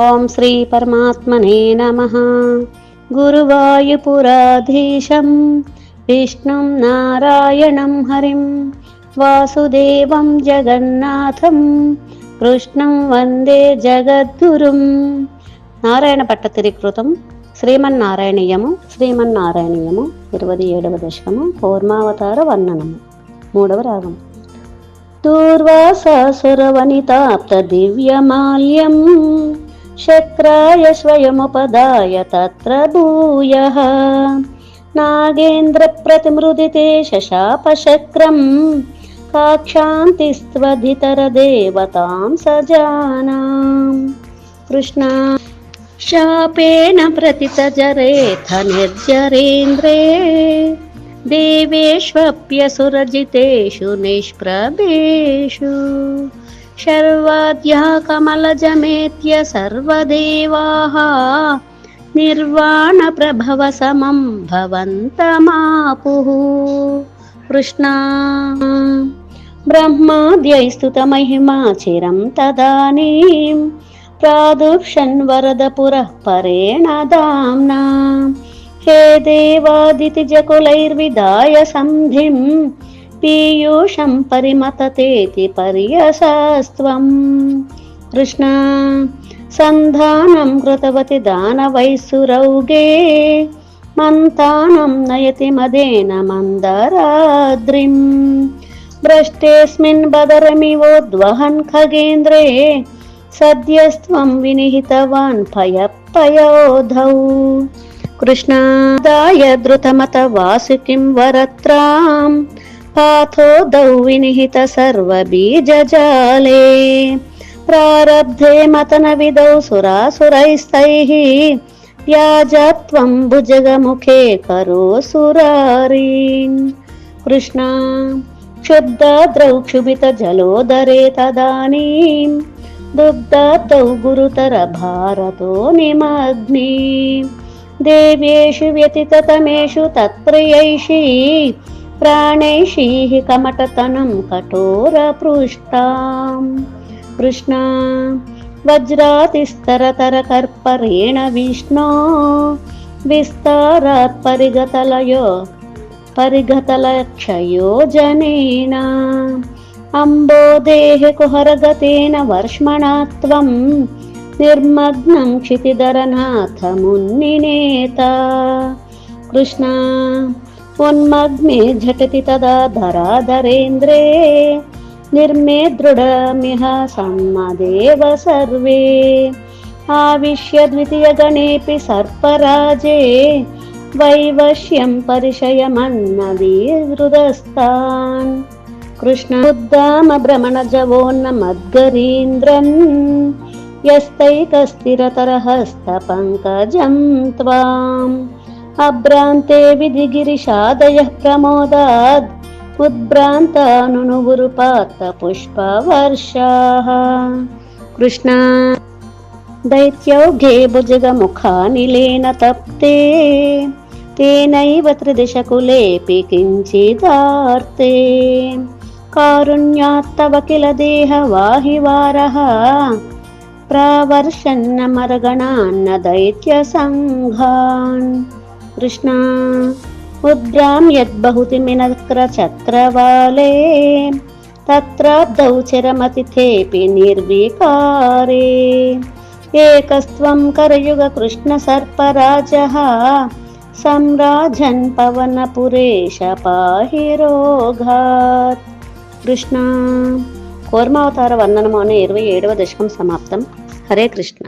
ఓం శ్రీ పరమాత్మనే నమః. గురువాయుపురాధీశం విష్ణుం నారాయణం హరిం వాసుదేవం జగన్నాథం కృష్ణం వందే జగద్గురుం. నారాయణ పట్టతిరికృతం శ్రీమన్నారాయణీయము 27వ దశకము కూర్మావతార వర్ణనము 3వ రాగం. దూర్వాసాసురవనితాప్త దివ్యమాల్యం శక్రాయ స్వయముపదాయ తత్ర భూయః నాగేంద్ర ప్రతిమృదితే శశాపశక్రం కాక్షాంతిస్త్వధితర దేవతాం సజానాం. కృష్ణ శాపేన ప్రతితజరేథ నిర్జరేంద్రే దేవేష్వప్యసురజితేషు నిష్ప్రభేషు శర్వాద్యః కమలజమేత్య సర్వదేవాః నిర్వాణ ప్రభవ సమం భవంతమాపుః. కృష్ణ బ్రహ్మాద్యైస్తుతమహిమా చిరం తదానీం ప్రాదుర్షన్ వరద పురః పరేణ దామ్నా హే దేవాదితిజకులైర్విదాయ సంధిం పీయూషం పరిమతతేతి పర్యసాస్త్వం. కృష్ణ సంధానం కృతవతి దానవైసురౌగే మంతానం నయతి మదేన మందరాద్రిం భ్రష్టేస్మిన్ బదరమివోద్వహన్ ఖగేంద్రే సద్యస్త్వం వినిహితవాన్ పయోధౌ. కృష్ణాదాయ ధృతమత వాసుకిం వరత్రాం పాథోదౌ వినిహిత సర్వబీజజాలే ప్రారబ్ధే మతన విదౌ సురాసురైస్తైః వ్యాజత్వం భుజగముఖే కరోసురారీన్. కృష్ణ క్షుబ్ధాద్రౌ క్షుభిత జలోదరే తదానీం దుగ్ధాద్రౌ గురుతర భారతో నిమగ్ని దేవేషు వ్యతితతమేషు తత్ప్రియైషీ ప్రాణైషీః కమటతనం కఠోరపృష్టాం. కృష్ణ వజ్రాతిస్తరతర కర్పరేణ విష్ణో విస్తారాత్ పరిగతలక్షయోజనేన అంబోదేః కుహరగతేన వర్ష్మణాత్వం నిర్మగ్నం క్షితిధరనాథమున్నినేత. కృష్ణ ఉన్మగ్నే ఝటతి తదా ధరాధరేంద్రే నిర్మే దృఢమిహ సమ్మదేవ సర్వే ఆవిశ్య ద్వితీయ గణేపి సర్పరాజే వైవశ్యం పరిశయమన్నవీహృదస్తాన్. కృష్ణ ఉద్దామ భ్రమణజవోన్నమద్గరీంద్రన్ యస్తైకస్థిరతరహస్త పంకజం త్వాం అభ్రాంతే విధిగిరిషాదయః ప్రమోదాద్ ఉద్భ్రాంతానునుగురుపాత్త పుష్పవర్షాః. కృష్ణ దైత్యౌఘే భుజగముఖానిలేన తప్తే తేనైవ త్రిదిశకులేపి కించిదార్తే కారుణ్యాత్తవ కిల దేహవాహివారః ప్రావర్షన్న మరగణాన్న దైత్య సంఘాన్. కృష్ణ ఉద్భ్రామ్యద్బహుతి మినక్ర చక్రవాలే తత్రాబ్దౌ చిరమతిథేపి నిర్వికారే ఏకస్త్వం కరయుగ కృష్ణ సర్పరాజః సంరాజన్ పవనపురేశ పాహి రోగాత్. కృష్ణ కూర్మావతార వర్ణనము అనే 27వ దశకం సమాప్తం. హరే కృష్ణ.